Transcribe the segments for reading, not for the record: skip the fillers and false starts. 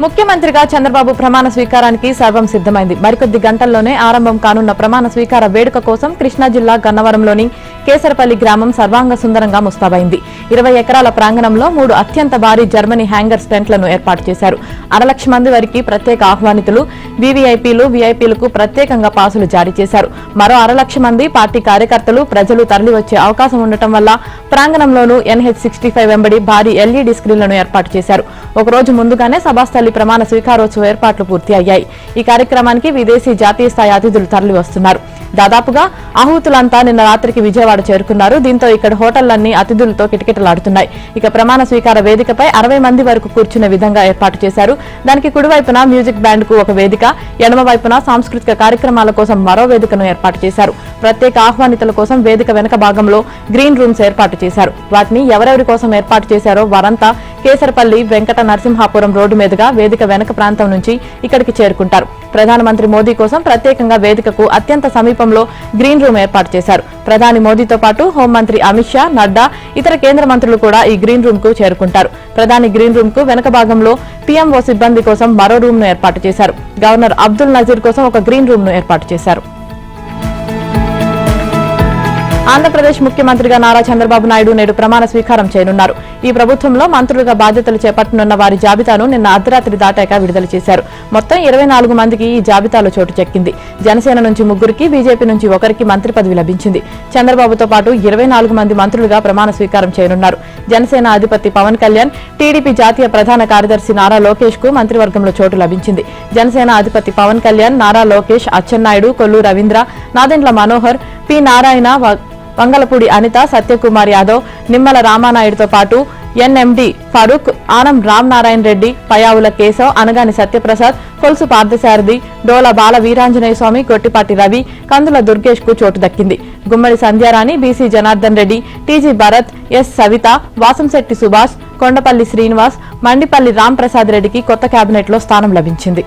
ముఖ్యమంత్రిగా చంద్రబాబు ప్రమాణ స్వీకారానికి సర్వం సిద్దమైంది. మరికొద్ది గంటల్లోనే ఆరంభం కానున్న ప్రమాణ స్వీకార వేడుక కోసం కృష్ణా జిల్లా గన్నవరంలోని కేసరపల్లి గ్రామం సర్వాంగ సుందరంగా ముస్తాబైంది. 20 ఎకరాల ప్రాంగణంలో 3 అత్యంత భారీ జర్మనీ హ్యాంగర్ స్టెంట్లను ఏర్పాటు చేశారు. 1,00,000 మంది వరకు ప్రత్యేక ఆహ్వానితులు, వీవీఐపీలు, వీఐపీలకు ప్రత్యేకంగా పాసులు జారీ చేశారు. మరో 1,00,000 మంది పార్టీ కార్యకర్తలు, ప్రజలు తరలివచ్చే అవకాశం ఉండటం వల్ల ప్రాంగణంలోనూ NH65 వెంబడి భారీ ఎల్ఈడీ స్క్రీన్లను ఏర్పాటు చేశారు. ఒకరోజు ముందుగానే సభాస్థలి ప్రమాణ స్వీకారోత్సవ ఏర్పాట్లు పూర్తి అయ్యాయి. ఈ కార్యక్రమానికి విదేశీ జాతీయ స్థాయి అతిథులు తరలి వస్తున్నారు. దాదాపుగా ఆహుతులంతా నిన్న రాత్రికి విజయవాడ చేరుకున్నారు. దీంతో ఇక్కడ హోటళ్లన్నీ అతిథులతో కిటకిటలాడుతున్నాయి. ఇక ప్రమాణ స్వీకార వేదికపై 60 మంది వరకు కూర్చునే విధంగా ఏర్పాటు చేశారు. దానికి కుడివైపున మ్యూజిక్ బ్యాండ్ కు ఒక వేదిక, ఎడమ వైపున సాంస్కృతిక కార్యక్రమాల కోసం మరో వేదికను ఏర్పాటు చేశారు. ప్రత్యేక ఆహ్వానితుల కోసం వేదిక వెనక భాగంలో గ్రీన్ రూమ్స్ ఏర్పాటు చేశారు. వాటిని ఎవరెవరి కోసం ఏర్పాటు చేశారో వారంతా కేసరపల్లి వెంకట నరసింహాపురం రోడ్డు మీదుగా వేదిక వెనక ప్రాంతం నుంచి ఇక్కడికి చేరుకుంటారు. ప్రధానమంత్రి మోదీ కోసం ప్రత్యేకంగా వేదికకు అత్యంత సమీపంలో గ్రీన్ రూమ్ ఏర్పాటు చేశారు. ప్రధాని మోదీతో పాటు హోంమంత్రి అమిత్ షా, నడ్డా, ఇతర కేంద్ర మంత్రులు కూడా ఈ గ్రీన్ రూమ్ కు చేరుకుంటారు. ప్రధాని గ్రీన్ రూమ్ కు వెనక భాగంలో పీఎంఓ సిబ్బంది కోసం మరో రూమ్ ను ఏర్పాటు చేశారు. గవర్నర్ అబ్దుల్ నజీర్ కోసం ఒక గ్రీన్ రూమ్ ను ఏర్పాటు చేశారు. ఆంధ్రప్రదేశ్ ముఖ్యమంత్రిగా నారా చంద్రబాబు నాయుడు నేడు ప్రమాణ స్వీకారం చేయనున్నారు. ఈ ప్రభుత్వంలో మంత్రులుగా బాధ్యతలు చేపట్టనున్న వారి జాబితాను నిన్న అర్ధరాత్రి దాటాక విడుదల చేశారు. మొత్తం 24 మందికి ఈ జాబితాలో చోటు చెక్కింది. జనసేన నుంచి 3కి, బీజేపీ నుంచి 1కి మంత్రి పదవి లభించింది. చంద్రబాబుతో పాటు 24 మంది మంత్రులుగా ప్రమాణ స్వీకారం చేయనున్నారు. జనసేన అధిపతి పవన్ కళ్యాణ్, టీడీపీ జాతీయ ప్రధాన కార్యదర్శి నారా లోకేష్ కు మంత్రివర్గంలో చోటు లభించింది. జనసేన అధిపతి పవన్ కళ్యాణ్, నారా లోకేష్, అచ్చెన్నాయుడు, కొల్లు రవీంద్ర, నాదెండ్ల మనోహర్, పి నారాయణ, వంగలపూడి అనిత, సత్యకుమార్ యాదవ్, నిమ్మల రామానాయుడుతో పాటు ఎన్ఎండి ఫరూక్, ఆనం రామనారాయణ రెడ్డి, పయావుల కేశవ్, అనగాని సత్యప్రసాద్, కొలుసు పార్థసారథి, డోల బాల వీరాంజనేయ స్వామి, గొట్టిపాటి రవి, కందుల దుర్గేష్ కు చోటు దక్కింది. Gummadi Sandhyarani, BC Janardhan Reddy, TG Bharath, S Savitha, Vasamsetti Subhash, Kondapalli Srinivas, Mandipalli Ramprasad రెడ్డికి కొత్త కేబినెట్ లో స్థానం లభించింది.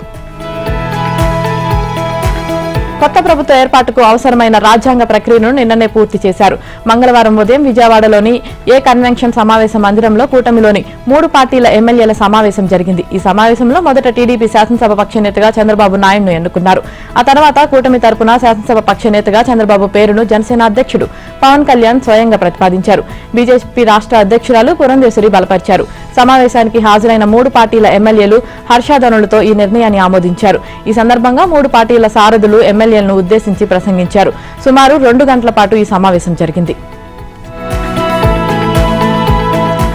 కొత్త ప్రభుత్వ ఏర్పాటుకు అవసరమైన రాజ్యాంగ ప్రక్రియను నిన్ననే పూర్తి చేశారు. మంగళవారం ఉదయం విజయవాడలోని ఏ కన్వెన్షన్ సమావేశ మందిరంలో కూటమిలోని 3 పార్టీల ఎమ్మెల్యేల సమావేశం జరిగింది. ఈ సమావేశంలో మొదట టీడీపీ శాసనసభ పక్ష నేతగా చంద్రబాబు నాయుడును ఎన్నుకున్నారు. ఆ తర్వాత కూటమి తరపున శాసనసభ పక్ష నేతగా చంద్రబాబు పేరును జనసేన అధ్యక్షుడు పవన్ కళ్యాణ్ స్వయంగా ప్రతిపాదించారు. బీజేపీ రాష్ట్ర అధ్యక్షురాలు పురంధేశ్వరి బలపరిచారు. సమావేశానికి హాజరైన 3 పార్టీల ఎమ్మెల్యేలు హర్షాధ్వనులతో ఈ నిర్ణయాన్ని ఆమోదించారు. ఈ సందర్భంగా 3 పార్టీల సారథులు ఎమ్మెల్యేలను ఉద్దేశించి ప్రసంగించారు. సుమారు 2 గంటల పాటు ఈ సమావేశం జరిగింది.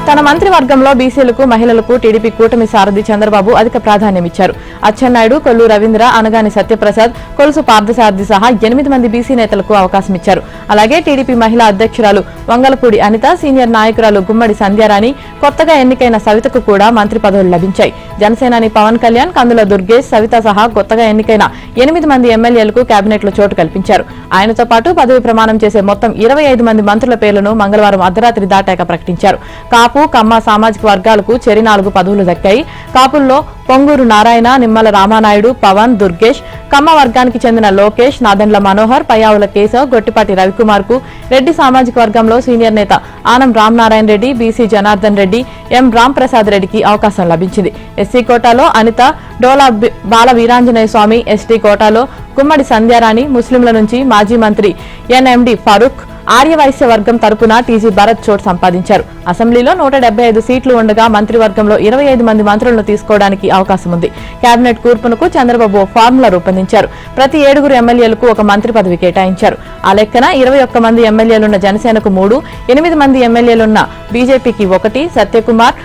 తన మంత్రివర్గంలో బీసీలకు, మహిళలకు టీడీపీ కూటమి సారథి చంద్రబాబు అధిక ప్రాధాన్యమిచ్చారు. అచ్చెన్నాయుడు, కొల్లు రవీంద్ర, అనగాని సత్యప్రసాద్, కొలుసు పార్థసారథి సహా 8 మంది బీసీ నేతలకు అవకాశం ఇచ్చారు. అలాగే టీడీపీ మహిళా అధ్యక్షురాలు వంగలపూడి అనిత, సీనియర్ నాయకురాలు గుమ్మడి సంధ్యారాణి, కొత్తగా ఎన్నికైన సవితకు కూడా మంత్రి పదవులు లభించాయి. జనసేనాని పవన్ కళ్యాణ్, కందుల దుర్గేష్, సవిత సహా కొత్తగా ఎన్నికైన 8 మంది ఎమ్మెల్యేలకు కేబినెట్ లో చోటు కల్పించారు. ఆయనతో పాటు పదవి ప్రమాణం చేసే మొత్తం 25 మంది మంత్రుల పేర్లను మంగళవారం అర్ధరాత్రి దాటాక ప్రకటించారు. కాపు, కమ్మ సామాజిక వర్గాలకు చెరి 4 పదవులు దక్కాయి. కాపుల్లో పొంగూరు నారాయణ, నిమ్మల రామానాయుడు, పవన్, దుర్గేష్, కమ్మ వర్గానికి చెందిన లోకేష్, నాదెండ్ల మనోహర్, పయావుల కేశవ్, గొట్టిపాటి రవికుమార్ కు, రెడ్డి సామాజిక వర్గంలో సీనియర్ నేత ఆనం రామనారాయణ రెడ్డి, బీసీ జనార్దన్ రెడ్డి, ఎం రాంప్రసాద్ రెడ్డికి అవకాశం లభించింది. ఎస్సీ కోటాలో అనిత, డోలా బాల వీరాంజనేయ స్వామి, ఎస్టీ కోటాలో గుమ్మడి సంధ్యారాణి, ముస్లింల నుంచి మాజీ మంత్రి ఎన్ఎండి ఫరూక్, ఆర్యవైశ్య వర్గం తరపున టీజీ భరత్ చోటు సంపాదించారు. అసెంబ్లీలో 175 సీట్లు ఉండగా మంత్రివర్గంలో 25 మంది మంత్రులను తీసుకోవడానికి అవకాశం ఉంది. కేబినెట్ కూర్పునకు చంద్రబాబు ఫార్ములా రూపొందించారు. ప్రతి 7 ఎమ్మెల్యేలకు ఒక మంత్రి పదవి కేటాయించారు. ఆ లెక్కన 21 మంది ఎమ్మెల్యేలున్న జనసేనకు 3, 8 మంది ఎమ్మెల్యేలున్న బీజేపీకి 1, సత్యకుమార్,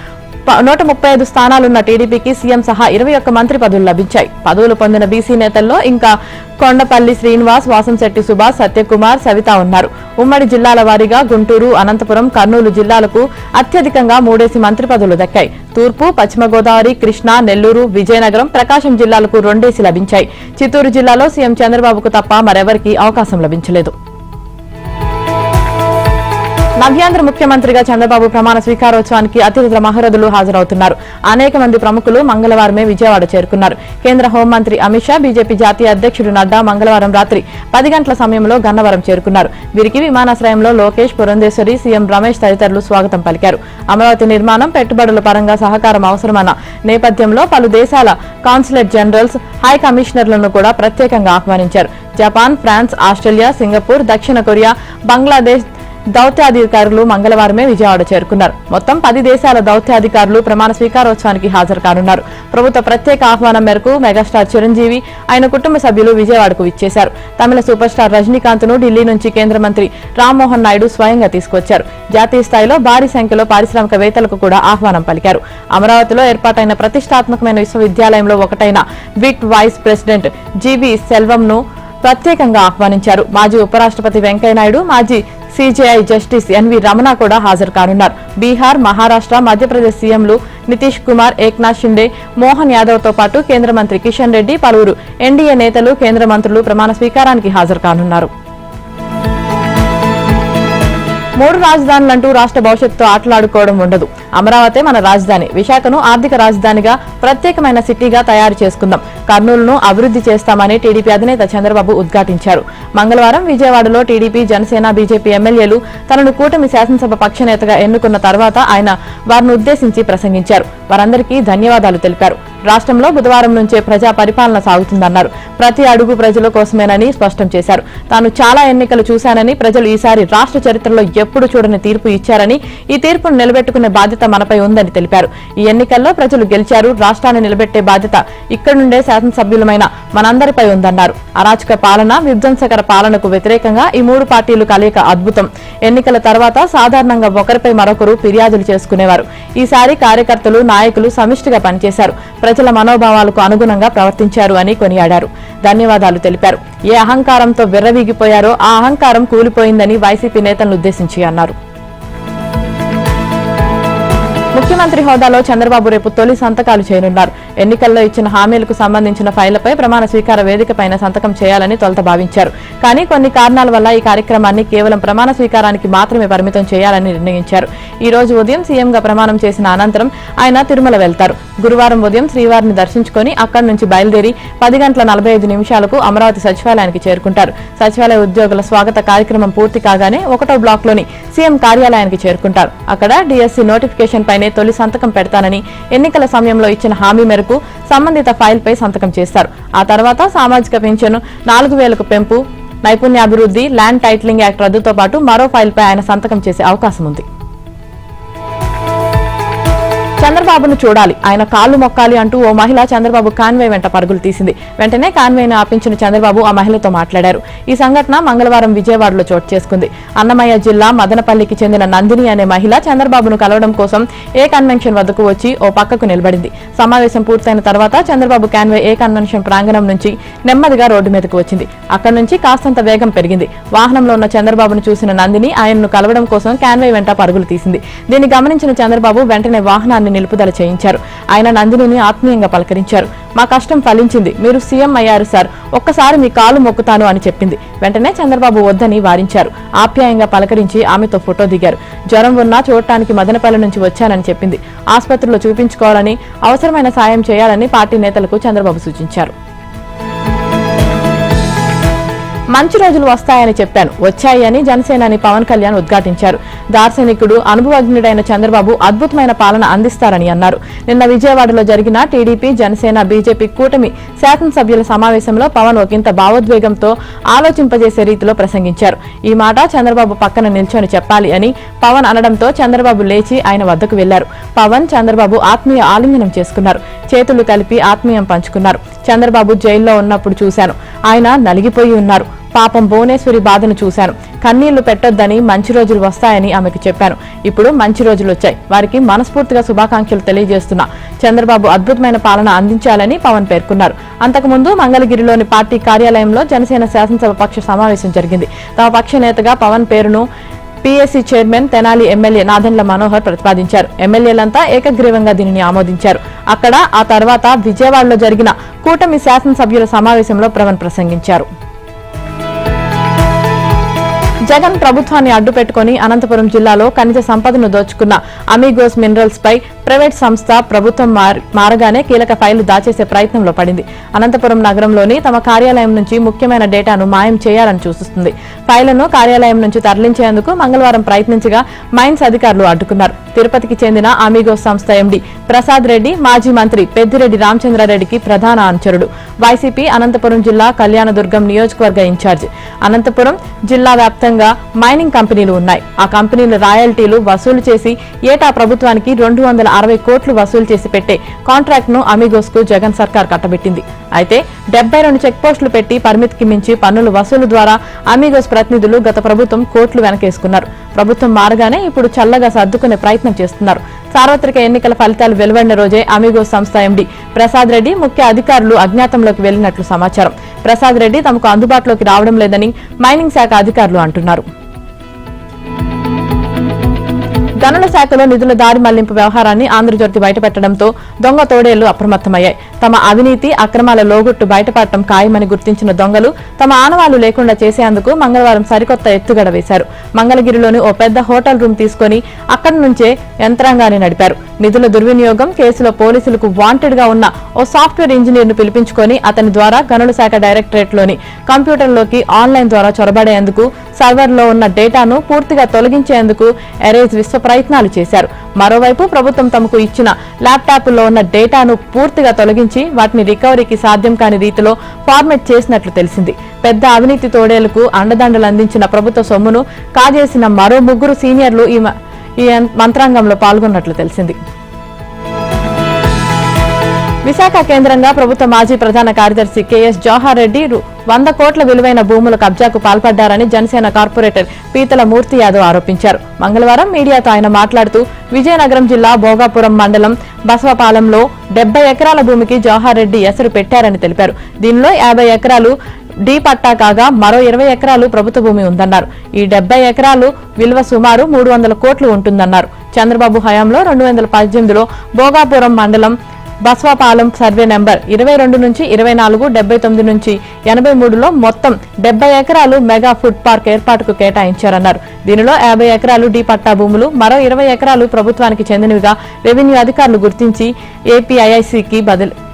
135 స్థానాలున్న టీడీపీకి సీఎం సహా 21 మంత్రి పదవులు లభించాయి. పదవులు పొందిన బీసీ నేతల్లో ఇంకా కొండపల్లి శ్రీనివాస్, వాసంశెట్టి సుభాష్, సత్యకుమార్, సవిత ఉన్నారు. ఉమ్మడి జిల్లాల వారీగా గుంటూరు, అనంతపురం, కర్నూలు జిల్లాలకు అత్యధికంగా 3 మంత్రి పదవులు దక్కాయి. తూర్పు, పశ్చిమ గోదావరి, కృష్ణా, నెల్లూరు, విజయనగరం, ప్రకాశం జిల్లాలకు 2 లభించాయి. చిత్తూరు జిల్లాలో సీఎం చంద్రబాబుకు తప్ప మరెవరికీ అవకాశం లభించలేదు. నవ్యాంధ్ర ముఖ్యమంత్రిగా చంద్రబాబు ప్రమాణ స్వీకారోత్సవానికి అతిథుల మహరథులు హాజరవుతున్నారు. అనేక మంది ప్రముఖులు మంగళవారమే విజయవాడ చేరుకున్నారు. కేంద్ర హోంమంత్రి అమిత్ షా, బీజేపీ జాతీయ అధ్యక్షుడు నడ్డా మంగళవారం రాత్రి 10 గంటల సమయంలో గన్నవరం చేరుకున్నారు. వీరికి విమానాశ్రయంలో లోకేష్, పురంధేశ్వరి, సీఎం రమేష్ తదితరులు స్వాగతం పలికారు. అమరావతి నిర్మాణం, పెట్టుబడుల పరంగా సహకారం అవసరమన్న నేపథ్యంలో పలు దేశాల కాన్సులేట్ జనరల్స్, హై కమిషనర్లను కూడా ప్రత్యేకంగా ఆహ్వానించారు. జపాన్, ఫ్రాన్స్, ఆస్ట్రేలియా, సింగపూర్, దక్షిణ కొరియా, బంగ్లాదేశ్ దౌత్యాధికారులు మంగళవారమే విజయవాడ చేరుకున్నారు. మొత్తం 10 దేశాల దౌత్యాధికారులు ప్రమాణ స్వీకారోత్సవానికి హాజరు కానున్నారు. ప్రభుత్వ ప్రత్యేక ఆహ్వానం మేరకు మెగాస్టార్ చిరంజీవి, ఆయన కుటుంబ సభ్యులు విజయవాడకు విచ్చేశారు. తమిళ సూపర్ స్టార్ రజనీకాంత్ ను ఢిల్లీ నుంచి కేంద్ర మంత్రి రామ్మోహన్ నాయుడు స్వయంగా తీసుకొచ్చారు. జాతీయ స్థాయిలో భారీ సంఖ్యలో పారిశ్రామికవేత్తలకు కూడా ఆహ్వానం పలికారు. అమరావతిలో ఏర్పాటైన ప్రతిష్టాత్మకమైన విశ్వవిద్యాలయంలో ఒకటైన విట్ వైస్ ప్రెసిడెంట్ జీవి సెల్వంను ప్రత్యేకంగా ఆహ్వానించారు. మాజీ ఉపరాష్ట్రపతి వెంకయ్యనాయుడు, మాజీ సిజేఐ జస్టిస్ ఎన్వి రమణ కూడా హాజరు కానున్నారు. బీహార్, మహారాష్ట్ర, మధ్యప్రదేశ్ సీఎంలు నితీష్ కుమార్, ఏక్నాథ్ షిండే, మోహన్ యాదవ్ తో పాటు కేంద్ర మంత్రి కిషన్ రెడ్డి, పలువురు ఎన్డీఏ నేతలు, కేంద్ర మంత్రులు ప్రమాణ స్వీకారానికి హాజరు కానున్నారు. 3 రాజధానులంటూ రాష్ట్ర భవిష్యత్తుతో ఆటలాడుకోవడం ఉండదు. అమరావతి మన రాజధాని. విశాఖను ఆర్థిక రాజధానిగా, ప్రత్యేకమైన సిటీగా తయారు చేసుకుందాం. కర్నూలును అభివృద్ధి చేస్తామని టీడీపీ అధినేత చంద్రబాబు ఉద్ఘాటించారు. మంగళవారం విజయవాడలో టీడీపీ, జనసేన, బీజేపీ ఎమ్మెల్యేలు తనను కూటమి శాసనసభ పక్షనేతగా ఎన్నుకున్న తర్వాత ఆయన వారిని ఉద్దేశించి ప్రసంగించారు. వారందరికీ ధన్యవాదాలు తెలిపారు. రాష్ట్రంలో బుధవారం నుంచే ప్రజా పరిపాలన సాగుతుందన్నారు. ప్రతి అడుగు ప్రజల కోసమేనని స్పష్టం చేశారు. తాను చాలా ఎన్నికలు చూశానని, ప్రజలు ఈసారి రాష్ట్ర చరిత్రలో ఎప్పుడు చూడని తీర్పు ఇచ్చారని, ఈ తీర్పును నిలబెట్టుకునే బాధ్యత మనపై ఉందని తెలిపారు. ఈ ఎన్నికల్లో ప్రజలు గెలిచారు. రాష్ట్రాన్ని నిలబెట్టే బాధ్యత ఇక్కడి నుండే శాసనసభ్యులమైన మనందరిపై ఉందన్నారు. అరాచక పాలన, విధ్వంసకర పాలనకు వ్యతిరేకంగా ఈ 3 పార్టీలు కలయిక అద్భుతం. ఎన్నికల తర్వాత సాధారణంగా ఒకరిపై మరొకరు ఫిర్యాదులు చేసుకునేవారు. ఈసారి కార్యకర్తలు, నాయకులు సమిష్టిగా పనిచేశారు. ప్రజల మనోభావాలకు అనుగుణంగా ప్రవర్తించారు అని కొనియాడారు. ధన్యవాదాలు తెలిపారు. ఏ అహంకారంతో విర్రవీగిపోయారో ఆ అహంకారం కూలిపోయిందని వైసీపీ నేతలను ఉద్దేశించి అన్నారు. ముఖ్యమంత్రి హోదాలో చంద్రబాబు రేపు తొలి సంతకాలు చేయనున్నారు. ఎన్నికల్లో ఇచ్చిన హామీలకు సంబంధించిన ఫైళ్లపై ప్రమాణ స్వీకార వేదికపైన సంతకం చేయాలని తొలుత భావించారు. కానీ కొన్ని కారణాల వల్ల ఈ కార్యక్రమాన్ని కేవలం ప్రమాణ స్వీకారానికి మాత్రమే పరిమితం చేయాలని నిర్ణయించారు. ఈ రోజు ఉదయం సీఎంగా ప్రమాణం చేసిన అనంతరం ఆయన తిరుమల వెళ్తారు. గురువారం ఉదయం శ్రీవారిని దర్శించుకుని అక్కడి నుంచి బయలుదేరి 10 గంటల 45 నిమిషాలకు అమరావతి సచివాలయానికి చేరుకుంటారు. సచివాలయ ఉద్యోగుల స్వాగత కార్యక్రమం పూర్తి కాగానే 1వ బ్లాక్లోని సీఎం కార్యాలయానికి చేరుకుంటారు. అక్కడ డీఎస్సీ నోటిఫికేషన్ పైనే తొలి సంతకం పెడతానని, ఎన్నికల సమయంలో ఇచ్చిన హామీ మేరకు సంబంధిత ఫైల్ పై సంతకం చేస్తారు. ఆ తర్వాత సామాజిక పింఛను 4000కు పెంపు, నైపుణ్యాభివృద్ధి, ల్యాండ్ టైటిలింగ్ యాక్ట్ రద్దుతో పాటు మరో ఫైల్ పై ఆయన సంతకం చేసే అవకాశం ఉంది. చంద్రబాబును చూడాలి, ఆయన కాళ్లు మొక్కాలి అంటూ ఓ మహిళ చంద్రబాబు కాన్వే వెంట పరుగులు తీసింది. వెంటనే కాన్వేను ఆపించిన చంద్రబాబు ఆ మహిళతో మాట్లాడారు. ఈ సంఘటన మంగళవారం విజయవాడలో చోటు చేసుకుంది. అన్నమయ్య జిల్లా మదనపల్లికి చెందిన నందిని అనే మహిళ చంద్రబాబును కలవడం కోసం ఏ కన్వెన్షన్ వద్దకు వచ్చి ఓ పక్కకు నిలబడింది. సమావేశం పూర్తయిన తర్వాత చంద్రబాబు కాన్వే ఏ కన్వెన్షన్ ప్రాంగణం నుంచి నెమ్మదిగా రోడ్డు మీదకు వచ్చింది. అక్కడి నుంచి కాస్తంత వేగం పెరిగింది. వాహనంలో ఉన్న చంద్రబాబును చూసిన నందిని ఆయన్ను కలవడం కోసం కాన్వే వెంట పరుగులు తీసింది. దీన్ని గమనించిన చంద్రబాబు వెంటనే వాహనాన్ని నిలుపుదల చేయించారు. ఆయన నందినిని ఆత్మీయంగా పలకరించారు. మా కష్టం ఫలించింది, మీరు సీఎం అయ్యారు సార్, ఒక్కసారి మీ కాలు మొక్కుతాను అని చెప్పింది. వెంటనే చంద్రబాబు వద్దని వారించారు. ఆప్యాయంగా పలకరించి ఆమెతో ఫోటో దిగారు. జ్వరం ఉన్నా చూడటానికి మదనపల్లి నుంచి వచ్చానని చెప్పింది. ఆసుపత్రిలో చూపించుకోవాలని, అవసరమైన సాయం చేయాలని పార్టీ నేతలకు చంద్రబాబు సూచించారు. మంచి రోజులు వస్తాయని చెప్పాను, వచ్చాయి అని జనసేనాని పవన్ కళ్యాణ్ ఉద్ఘాటించారు. దార్శనికుడు, అనుభవజ్ఞుడైన చంద్రబాబు అద్భుతమైన పాలన అందిస్తారని అన్నారు. నిన్న విజయవాడలో జరిగిన టీడీపీ, జనసేన, బీజేపీ కూటమి శాసనసభ్యుల సమావేశంలో పవన్ ఒకంత భావోద్వేగంతో ఆలోచింపజేసే రీతిలో ప్రసంగించారు. ఈ మాట చంద్రబాబు పక్కన నిల్చొని చెప్పాలి అని పవన్ అనడంతో చంద్రబాబు లేచి ఆయన వద్దకు వెళ్లారు. పవన్, చంద్రబాబు ఆత్మీయ ఆలింగనం చేసుకున్నారు. చేతులు కలిపి ఆత్మీయం పంచుకున్నారు. చంద్రబాబు జైల్లో ఉన్నప్పుడు చూశాను, ఆయన నలిగిపోయి ఉన్నారు. పాపం భువనేశ్వరి బాధను చూశాను. కన్నీళ్లు పెట్టొద్దని, మంచి రోజులు వస్తాయని ఆమెకు చెప్పాను. ఇప్పుడు మంచి రోజులు వచ్చాయి. వారికి మనస్ఫూర్తిగా శుభాకాంక్షలు తెలియజేస్తున్నా. చంద్రబాబు అద్భుతమైన పాలన అందించాలని పవన్ పేర్కొన్నారు. అంతకుముందు మంగళగిరిలోని పార్టీ కార్యాలయంలో జనసేన శాసనసభ పక్ష సమావేశం జరిగింది. తమ పక్ష నేతగా పవన్ పేరును PSC chairman Tenali MLA Nadendla Manohar ప్రతిపాదించారు. ఎమ్మెల్యేలంతా ఏకగ్రీవంగా దీనిని ఆమోదించారు. అక్కడ ఆ తర్వాత విజయవాడలో జరిగిన కూటమి శాసనసభ్యుల సమావేశంలో పవన్ ప్రసంగించారు. జగన్ ప్రభుత్వాన్ని అడ్డుపెట్టుకుని అనంతపురం జిల్లాలో ఖనిజ సంపదను దోచుకున్న అమిగోస్ మినరల్స్ పై ప్రైవేట్ సంస్థ ప్రభుత్వం మారగానే కీలక ఫైళ్లు దాచేసే ప్రయత్నంలో పడింది. అనంతపురం నగరంలోని తమ కార్యాలయం నుంచి ముఖ్యమైన డేటాను మాయం చేయాలని చూస్తుంది. ఫైళ్లను కార్యాలయం నుంచి తరలించేందుకు మంగళవారం ప్రయత్నించగా మైన్స్ అధికారులు అడ్డుకున్నారు. తిరుపతికి చెందిన అమిగోస్ సంస్థ ఎండీ ప్రసాద్ రెడ్డి మాజీ మంత్రి పెద్దిరెడ్డి రామచంద్రారెడ్డికి ప్రధాన అనుచరుడు. వైసీపీ అనంతపురం జిల్లా కళ్యాణదుర్గం నియోజకవర్గ ఇన్ఛార్జ్. అనంతపురం జిల్లా వ్యాప్తంగా మైనింగ్ కంపెనీలు ఉన్నాయి. ఆ కంపెనీలు రాయల్టీలు వసూలు చేసి ఏటా ప్రభుత్వానికి 260 కోట్లు వసూలు చేసి పెట్టే కాంట్రాక్ట్ ను అమిగోస్ కు జగన్ సర్కార్ కట్టబెట్టింది. అయితే 72 చెక్ పోస్టులు పెట్టి పరిమితికి మించి పన్నుల వసూలు ద్వారా అమిగోస్ ప్రతినిధులు గత ప్రభుత్వం కోట్లు వెనకేసుకున్నారు. ప్రభుత్వం మారగానే ఇప్పుడు చల్లగా సర్దుకునే ప్రయత్నం చేస్తున్నారు. సార్వత్రిక ఎన్నికల ఫలితాలు వెలువడిన రోజే అమిగోస్ సంస్థ ఎండీ ప్రసాద్ రెడ్డి ముఖ్య అధికారులు అజ్ఞాతంలోకి వెళ్లినట్లు సమాచారం. ప్రసాద్ రెడ్డి తమకు అందుబాటులోకి రావడం లేదని మైనింగ్ శాఖ అధికారులు అంటున్నారు. గనుల శాఖలో నిధుల దారి మళ్లింపు వ్యవహారాన్ని ఆంధ్రజ్యోతి బయటపెట్టడంతో దొంగ తోడేళ్లు అప్రమత్తమయ్యాయి. తమ అవినీతి అక్రమాల లోగుట్టు బయటపడటం ఖాయమని గుర్తించిన దొంగలు తమ ఆనవాళ్లు లేకుండా చేసేందుకు మంగళవారం సరికొత్త ఎత్తుగడ వేశారు. మంగళగిరిలోని ఓ పెద్ద హోటల్ రూమ్ తీసుకుని అక్కడి నుంచే యంత్రాంగాన్ని నడిపారు. నిధుల దుర్వినియోగం కేసులో పోలీసులకు వాంటెడ్ గా ఉన్న ఓ సాఫ్ట్వేర్ ఇంజనీర్ ను పిలిపించుకొని అతని ద్వారా గనుల శాఖ డైరెక్టరేట్ లోని కంప్యూటర్లోకి ఆన్లైన్ ద్వారా చొరబడేందుకు సర్వర్లో ఉన్న డేటాను పూర్తిగా తొలగించేందుకు ఎరేజ్ విశ్వ ప్రయత్నాలు చేశారు. మరోవైపు ప్రభుత్వం తమకు ఇచ్చిన ల్యాప్టాప్లో ఉన్న డేటాను పూర్తిగా తొలగించి వాటిని రికవరీకి సాధ్యం కాని రీతిలో ఫార్మెట్ చేసినట్లు తెలిసింది. పెద్ద అవినీతి తోడేలకు అండదండలు అందించిన ప్రభుత్వ సొమ్మును కాజేసిన మరో 3 సీనియర్లు ఈ మంత్రాంగంలో పాల్గొన్నట్లు తెలిసింది. విశాఖ కేంద్రంగా ప్రభుత్వ మాజీ ప్రధాన కార్యదర్శి కెఎస్ జవహర్ రెడ్డి 100 కోట్ల విలువైన భూముల కబ్జాకు పాల్పడ్డారని జనసేన కార్పొరేటర్ పీతల మూర్తి యాదవ్ ఆరోపించారు. మంగళవారం మీడియాతో ఆయన మాట్లాడుతూ విజయనగరం జిల్లా భోగాపురం మండలం బసవపాలెంలో 70 ఎకరాల భూమికి జవహర్ రెడ్డి ఎసరు పెట్టారని తెలిపారు. దీనిలో 50 ఎకరాలు డి పట్టా కాగా మరో 20 ఎకరాలు ప్రభుత్వ భూమి ఉందన్నారు. ఈ 70 ఎకరాలు విలువ సుమారు 300 కోట్లు ఉంటుందన్నారు. చంద్రబాబు హయాంలో 2018లో భోగాపురం మండలం బస్వాపాలెం సర్వే నెంబర్ 22 నుంచి 24, 79 నుంచి 83లో మొత్తం 70 ఎకరాలు మెగా ఫుడ్ పార్క్ ఏర్పాటుకు కేటాయించారన్నారు. దీనిలో 50 ఎకరాలు డి పట్టా భూములు, మరో 20 ఎకరాలు ప్రభుత్వానికి చెందినవిగా రెవెన్యూ అధికారులు గుర్తించి ఏపీఐఐసికి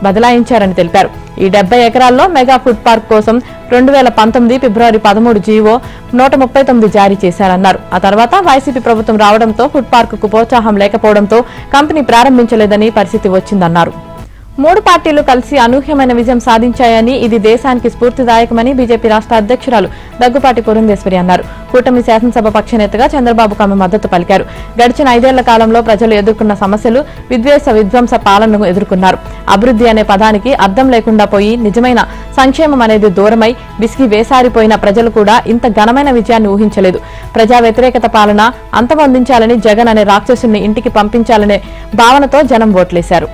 బదలాయించారని తెలిపారు. ఈ 70 ఎకరాల్లో మెగా ఫుడ్ పార్క్ కోసం 2019 ఫిబ్రవరి 13 జీవో 139 జారీ చేశారన్నారు. ఆ తర్వాత వైసీపీ ప్రభుత్వం రావడంతో ఫుడ్ పార్క్ కు ప్రోత్సాహం లేకపోవడంతో కంపెనీ ప్రారంభించలేదని పరిస్థితి వచ్చిందన్నారు. 3 పార్టీలు కలిసి అనూహ్యమైన విజయం సాధించాయని, ఇది దేశానికి స్ఫూర్తిదాయకమని బీజేపీ రాష్ట్ర అధ్యక్షురాలు దగ్గుపాటి పురంధేశ్వరి అన్నారు. కూటమి శాసనసభ పక్షనేతగా చంద్రబాబుకు ఆమె మద్దతు పలికారు. గడిచిన 5 ఏళ్ల కాలంలో ప్రజలు ఎదుర్కొన్న సమస్యలు విధ్వంస పాలనను ఎదుర్కొన్నారు. అభివృద్ధి అనే పదానికి అర్థం లేకుండా పోయి నిజమైన సంక్షేమం అనేది దూరమై విసిగి వేసారిపోయిన ప్రజలు కూడా ఇంత ఘనమైన విజయాన్ని ఊహించలేదు. ప్రజా వ్యతిరేకత పాలన అంతమొందించాలని, జగన్ అనే రాక్షసుని ఇంటికి పంపించాలనే భావనతో జనం ఓట్లేశారు.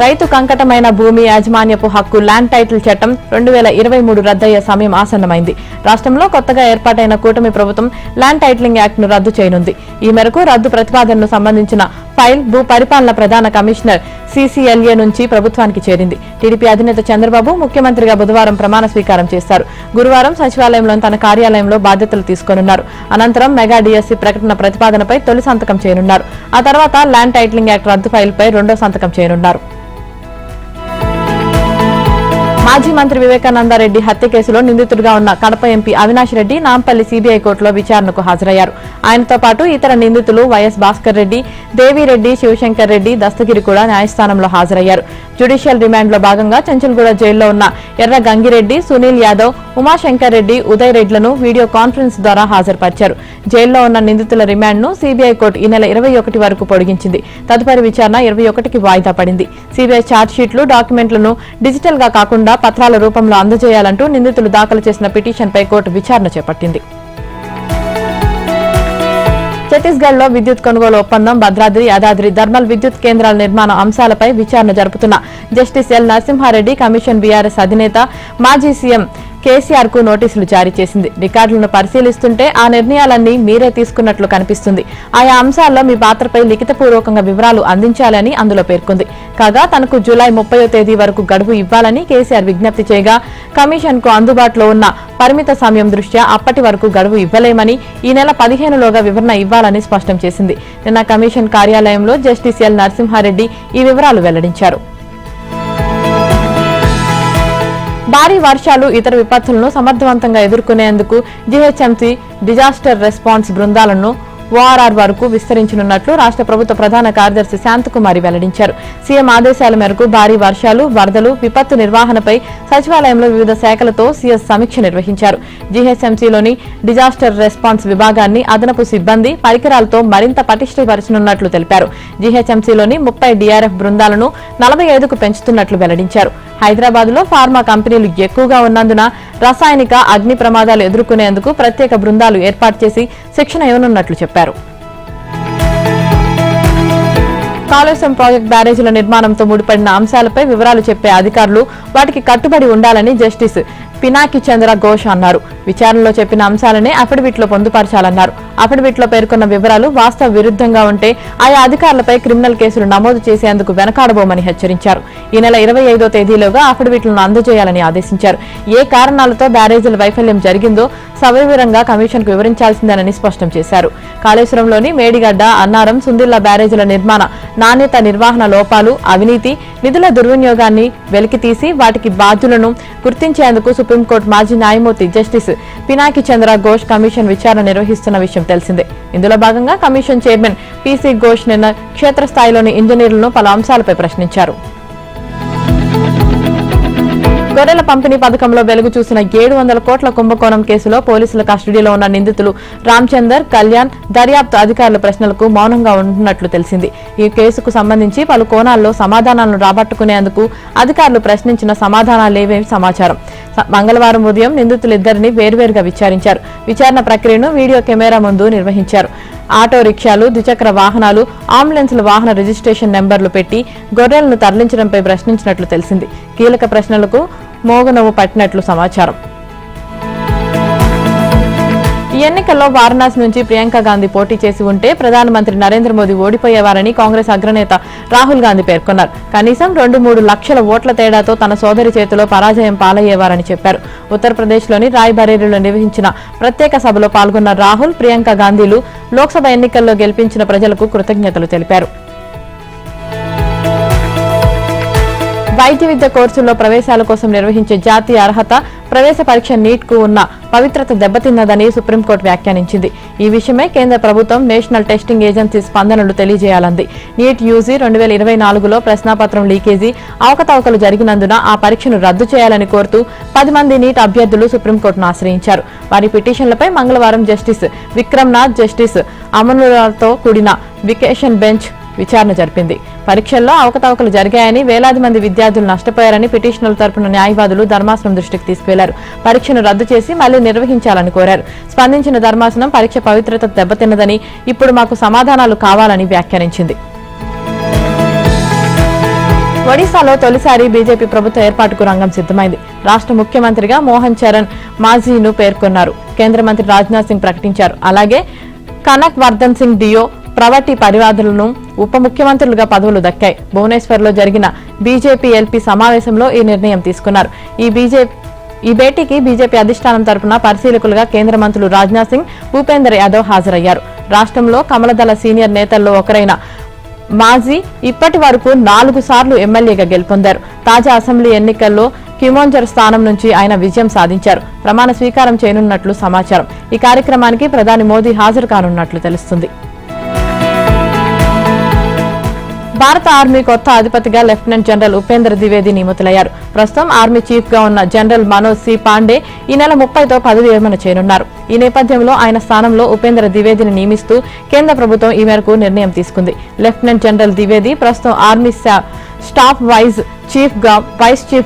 రైతు కంకటమైన భూమి యాజమాన్యపు హక్కు ల్యాండ్ టైటిల్ చట్టం 2023 రద్దయ్యే సమయం ఆసన్నమైంది. రాష్ట్రంలో కొత్తగా ఏర్పాటైన కూటమి ప్రభుత్వం ల్యాండ్ టైటిలింగ్ యాక్ట్ ను రద్దు చేయనుంది. ఈ మేరకు రద్దు ప్రతిపాదనను సంబంధించిన ఫైల్ భూ పరిపాలన ప్రధాన కమిషనర్ CCLA నుంచి ప్రభుత్వానికి చేరింది. టీడీపీ అధినేత చంద్రబాబు ముఖ్యమంత్రిగా బుధవారం ప్రమాణ స్వీకారం చేశారు. గురువారం సచివాలయంలోని తన కార్యాలయంలో బాధ్యతలు తీసుకొనున్నారు. అనంతరం మెగా డిఎస్సి ప్రకటన ప్రతిపాదనపై తొలి సంతకం చేయనున్నారు. ఆ తర్వాత ల్యాండ్ టైటిలింగ్ యాక్ట్ రద్దు ఫైల్పై రెండో సంతకం చేయనున్నారు. మాజీ మంత్రి వివేకానందరెడ్డి హత్య కేసులో నిందితుడిగా ఉన్న కడప ఎంపీ అవినాష్ రెడ్డి నాంపల్లి సిబిఐ కోర్టులో విచారణకు హాజరయ్యారు. ఆయనతో పాటు ఇతర నిందితులు వైఎస్ భాస్కర్ రెడ్డి, దేవిరెడ్డి, శివశంకర్ రెడ్డి, దస్తగిరి కూడా న్యాయస్థానంలో హాజరయ్యారు. జ్యుడిషియల్ రిమాండ్లో భాగంగా చెంచల్గూడ జైల్లో ఉన్న ఎర్ర గంగిరెడ్డి, సునీల్ యాదవ్, ఉమాశంకర్ రెడ్డి, ఉదయ్ రెడ్లను వీడియో కాన్ఫరెన్స్ ద్వారా హాజరుపరిచారు. జైల్లో ఉన్న నిందితుల రిమాండ్ను సిబిఐ కోర్టు ఈ నెల 21 వరకు పొడిగించింది. తదుపరి విచారణ 21కి వాయిదా పడింది. సిబిఐ ఛార్జ్షీట్లు, డాక్యుమెంట్లను డిజిటల్ గా కాకుండా పత్రాల రూపంలో అందజేయాలంటూ నిందితులు దాఖలు చేసిన పిటిషన్పై కోర్టు విచారణ చేపట్టింది. ఛత్తీస్గఢ్ లో విద్యుత్ కొనుగోలు ఒప్పందం, భద్రాద్రి, యాదాద్రి థర్మల్ విద్యుత్ కేంద్రాల నిర్మాణ అంశాలపై విచారణ జరుపుతున్న justice L Narasimha Reddy commission BRS అధినేత మాజీ సీఎం కేసీఆర్ కు నోటీసులు జారీ చేసింది. రికార్డులను పరిశీలిస్తుంటే ఆ నిర్ణయాలన్నీ మీరే తీసుకున్నట్లు కనిపిస్తుంది. ఆయా అంశాల్లో మీ పాత్రపై లిఖితపూర్వకంగా వివరాలు అందించాలని అందులో పేర్కొంది. కాగా తనకు జూలై 30వ తేదీ వరకు గడువు ఇవ్వాలని కేసీఆర్ విజ్ఞప్తి చేయగా కమిషన్ కు అందుబాటులో ఉన్న పరిమిత సమయం దృష్ట్యా అప్పటి వరకు గడువు ఇవ్వలేమని ఈ నెల 15లోగా వివరణ ఇవ్వాలని స్పష్టం చేసింది. నిన్న కమిషన్ కార్యాలయంలో జస్టిస్ ఎల్ నరసింహారెడ్డి ఈ వివరాలు వెల్లడించారు. భారీ వర్షాలు ఇతర విపత్తులను సమర్థవంతంగా ఎదుర్కొనేందుకు జీహెచ్ఎంసీ డిజాస్టర్ రెస్పాన్స్ బృందాలను ఓఆర్ఆర్ వరకు విస్తరించనున్నట్లు రాష్ట్ర ప్రభుత్వ ప్రధాన కార్యదర్శి శాంతకుమారి వెల్లడించారు. సీఎం ఆదేశాల మేరకు భారీ వర్షాలు, వరదలు, విపత్తు నిర్వహణపై సచివాలయంలో వివిధ శాఖలతో సీఎస్ సమీక్ష నిర్వహించారు. జీహెచ్ఎంసీలోని డిజాస్టర్ రెస్పాన్స్ విభాగాన్ని అదనపు సిబ్బంది, పరికరాలతో మరింత పటిష్టపరచనున్నట్లు తెలిపారు. జీహెచ్ఎంసీలోని 30 డీఆర్ఎఫ్ బృందాలను 45కు పెంచుతున్నట్లు వెల్లడించారు. హైదరాబాద్ లో ఫార్మా కంపెనీలు ఎక్కువగా ఉన్నందున రసాయనిక, అగ్ని ప్రమాదాలు ఎదుర్కొనేందుకు ప్రత్యేక బృందాలు ఏర్పాటు చేసి శిక్షణ ఇవ్వనున్నట్లు చెప్పారు. కాళేశ్వరం ప్రాజెక్టు బ్యారేజీల నిర్మాణంతో ముడిపడిన అంశాలపై వివరాలు చెప్పే అధికారులు వాటికి కట్టుబడి ఉండాలని జస్టిస్ పినాకి చంద్ర ఘోష్ అన్నారు. విచారణలో చెప్పిన అంశాలనే అఫిడవిట్లో పొందుపరచాలన్నారు. అఫిడవిట్లో పేర్కొన్న వివరాలు వాస్తవ విరుద్ధంగా ఉంటే ఆయా అధికారులపై క్రిమినల్ కేసులు నమోదు చేసేందుకు వెనకాడబోమని హెచ్చరించారు. ఈ నెల 25వ తేదీలోగా అఫిడవిట్లను అందజేయాలని ఆదేశించారు. ఏ కారణాలతో బ్యారేజీల వైఫల్యం జరిగిందో సవివరంగా కమిషన్కు వివరించాల్సిందేనని స్పష్టం చేశారు. కాళేశ్వరంలోని మేడిగడ్డ, అన్నారం, సుందిళ్ల బ్యారేజీల నిర్మాణ నాణ్యత నిర్వహణ లోపాలు, అవినీతి, నిధుల దుర్వినియోగాన్ని వెలికితీసి వాటికి బాధ్యులను గుర్తించేందుకు సుప్రీంకోర్టు మాజీ న్యాయమూర్తి జస్టిస్ పినాకి చంద్ర ఘోష్ కమిషన్ విచారణ నిర్వహిస్తున్న విషయం తెలిసిందే. ఇందులో భాగంగా కమిషన్ చైర్మన్ పీసీ ఘోష్ నిన్న క్షేత్రస్థాయిలోని ఇంజనీర్లను పలు అంశాలపై ప్రశ్నించారు. గొర్రెల పంపిణీ పథకంలో వెలుగు చూసిన 700 కోట్ల కుంభకోణం కేసులో పోలీసుల కస్టడీలో ఉన్న నిందితులు రామచందర్, కళ్యాణ్ దర్యాప్తు అధికారుల ప్రశ్నలకు మౌనంగా ఉంటున్నట్లు తెలిసింది. ఈ కేసుకు సంబంధించి పలు కోణాల్లో సమాధానాలను రాబట్టుకునేందుకు అధికారులు ప్రశ్నించిన సమాధానాలేవే సమాచారం. మంగళవారం ఉదయం నిందితులిద్దరిని వేర్వేరుగా విచారించారు. విచారణ ప్రక్రియను వీడియో కెమెరా ముందు నిర్వహించారు. ఆటో రిక్షాలు, ద్విచక్ర వాహనాలు, అంబులెన్సుల వాహన రిజిస్ట్రేషన్ నెంబర్లు పెట్టి గొర్రెలను తరలించడంపై ప్రశ్నించినట్లు తెలిసింది. కీలక ప్రశ్నలకు మోగనవ్వు పట్టినట్లు సమాచారం. ఈ ఎన్నికల్లో వారణాసి నుంచి ప్రియాంక గాంధీ పోటీ చేసి ఉంటే ప్రధానమంత్రి నరేంద్ర మోదీ ఓడిపోయేవారని కాంగ్రెస్ అగ్రనేత రాహుల్ గాంధీ పేర్కొన్నారు. కనీసం 2-3 లక్షల ఓట్ల తేడాతో తన సోదరి చేతిలో పరాజయం పాలయ్యేవారని చెప్పారు. ఉత్తరప్రదేశ్లోని రాయ్బరేలీలో నిర్వహించిన ప్రత్యేక సభలో పాల్గొన్న రాహుల్, ప్రియాంక గాంధీలు లోక్సభ ఎన్నికల్లో గెలిపించిన ప్రజలకు కృతజ్ఞతలు తెలిపారు. వైద్య విద్య కోర్సుల్లో ప్రవేశాల కోసం నిర్వహించే జాతీయ అర్హత ప్రవేశ పరీక్ష నీట్ కు ఉన్న పవిత్రత దెబ్బతిన్నదని సుప్రీంకోర్టు వ్యాఖ్యానించింది. ఈ విషయమై కేంద్ర ప్రభుత్వం నేషనల్ టెస్టింగ్ ఏజెన్సీ స్పందనలు తెలియజేయాలంది. నీట్ యూజీ 2024లో ప్రశ్నాపత్రం లీకేజీ, అవకతవకలు జరిగినందున ఆ పరీక్షను రద్దు చేయాలని కోరుతూ 10 మంది నీట్ అభ్యర్థులు సుప్రీంకోర్టును ఆశ్రయించారు. వారి పిటిషన్లపై మంగళవారం జస్టిస్ విక్రమ్నాథ్, జస్టిస్ అమనులతో కూడిన వికేషన్ బెంచ్ విచారణ జరిపింది. పరీక్షల్లో అవకతవకలు జరిగాయని, వేలాది మంది విద్యార్థులు నష్టపోయారని పిటిషనర్ల తరపున న్యాయవాదులు ధర్మాసనం దృష్టికి తీసుకెళ్లారు. పరీక్షను రద్దు చేసి మళ్లీ నిర్వహించాలని కోరారు. స్పందించిన ధర్మాసనం పరీక్ష పవిత్రత దెబ్బతిన్నదని, ఇప్పుడు మాకు సమాధానాలు కావాలని వ్యాఖ్యానించింది. ఒడిశాలో తొలిసారి బీజేపీ ప్రభుత్వ ఏర్పాటుకు రంగం సిద్దమైంది. రాష్ట్ర ముఖ్యమంత్రిగా మోహన్ చరణ్ మాఝీను పేర్కొన్నారు. కేంద్ర మంత్రి రాజ్నాథ్ సింగ్ ప్రకటించారు. అలాగే కనక్ వర్ధన్ సింగ్ డియో, ప్రవటి పరివాదులను ఉప ముఖ్యమంత్రులుగా పదవులు దక్కాయి. భువనేశ్వర్లో జరిగిన బీజేపీ ఎల్పీ సమావేశంలో ఈ నిర్ణయం తీసుకున్నారు. ఈ భేటీకి బీజేపీ అధిష్టానం తరపున పరిశీలకులుగా కేంద్ర మంత్రులు రాజ్నాథ్ సింగ్, భూపేందర్ యాదవ్ హాజరయ్యారు. రాష్ట్రంలో కమలదళ సీనియర్ నేతల్లో ఒకరైన మాఝీ ఇప్పటి వరకు 4 సార్లు ఎమ్మెల్యేగా గెలుపొందారు. తాజా అసెంబ్లీ ఎన్నికల్లో కిమోంజర్ స్థానం నుంచి ఆయన విజయం సాధించారు. ప్రమాణ స్వీకారం చేయనున్నట్లు సమాచారం. ఈ కార్యక్రమానికి ప్రధాని మోదీ హాజరు కానున్నట్లు తెలుస్తుంది. భారత ఆర్మీ కొత్త అధిపతిగా లెఫ్టినెంట్ జనరల్ ఉపేంద్ర ద్వివేది నియమితులయ్యారు. ప్రస్తుతం ఆర్మీ చీఫ్ గా ఉన్న జనరల్ మనోజ్ సి పాండే ఈ నెల 30తో పదవి విరమణ చేయనున్నారు. ఈ నేపథ్యంలో ఆయన స్థానంలో ఉపేంద్ర ద్వివేదిని నియమిస్తూ కేంద్ర ప్రభుత్వం ఈ మేరకు నిర్ణయం తీసుకుంది. లెఫ్టినెంట్ జనరల్ ద్వివేది ప్రస్తుతం ఆర్మీ స్టాఫ్ వైస్ చీఫ్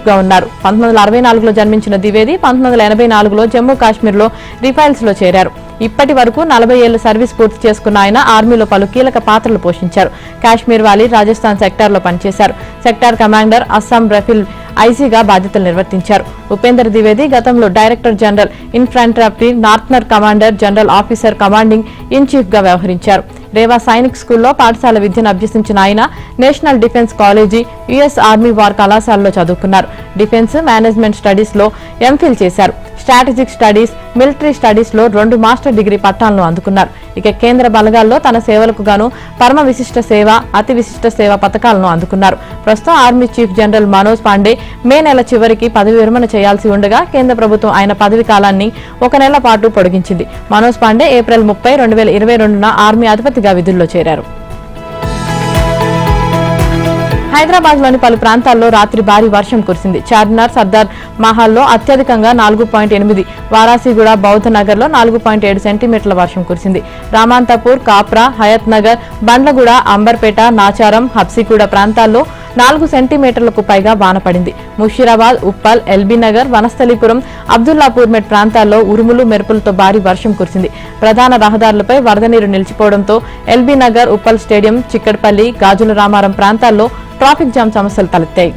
గా ఉన్నారు. 1964లో జన్మించిన ద్వివేది 1984లో జమ్మూ కాశ్మీర్లో రిఫైల్స్ లో చేరారు. ఇప్పటి వరకు 40 ఏళ్ల సర్వీస్ పూర్తి చేసుకున్న ఆయన ఆర్మీలో పలు కీలక పాత్రలు పోషించారు. కాశ్మీర్ వాలీ, రాజస్థాన్ సెక్టార్లో పనిచేశారు. సెక్టార్ కమాండర్, అస్సాం రైఫిల్ ఐజీగా బాధ్యతలు నిర్వర్తించారు. ఉపేందర్ ద్వివేది గతంలో director general infantry northern commander general officer commanding in chief గా వ్యవహరించారు. రేవా సైనిక్ స్కూల్లో పాఠశాల విద్యను అభ్యసించిన ఆయన national defence college, US army war కళాశాలలో చదువుకున్నారు. డిఫెన్స్ మేనేజ్మెంట్ స్టడీస్ లో ఎంఫిల్ చేశారు. స్ట్రాటజిక్ స్టడీస్, మిలిటరీ స్టడీస్ లో 2 మాస్టర్ డిగ్రీ పట్టాలను అందుకున్నారు. ఇక కేంద్ర బలగాల్లో తన సేవలకు గాను పరమ విశిష్ట సేవ, అతి విశిష్ట సేవ పథకాలను అందుకున్నారు. ప్రస్తుతం army chief general Manoj Pande May నెల చివరికి పదవి విరమణ చేయాల్సి ఉండగా కేంద్ర ప్రభుత్వం ఆయన పదవి కాలాన్ని 1 నెల పాటు పొడిగించింది. మనోజ్ పాండే ఏప్రిల్ 30, 2022న ఆర్మీ అధిపతిగా విధుల్లో చేరారు. హైదరాబాద్ లోని పలు ప్రాంతాల్లో రాత్రి భారీ వర్షం కురిసింది. చార్మినార్, సర్దార్ మహల్లో అత్యధికంగా 4.8, వారాసిగూడ, బౌద్ధ నగర్ లో 4.7 సెంటీమీటర్ల వర్షం కురిసింది. రామాంతపూర్, కాప్రా, హయత్ నగర్, బండ్లగూడ, అంబర్పేట, నాచారం, హబ్సిగూడ ప్రాంతాల్లో 4 సెంటీమీటర్లకు పైగా వాన పడింది. ముషీరాబాద్, ఉప్పల్, ఎల్బీ నగర్, వనస్థలిపురం, అబ్దుల్లాపూర్ మెట్ ప్రాంతాల్లో ఉరుములు, మెరుపులతో భారీ వర్షం కురిసింది. ప్రధాన రహదారులపై వరద నీరు నిలిచిపోవడంతో ఎల్బీ నగర్, ఉప్పల్ స్టేడియం, చిక్కడపల్లి, గాజుల రామారం ప్రాంతాల్లో ట్రాఫిక్ జామ్ సమస్యలు తలెత్తాయి.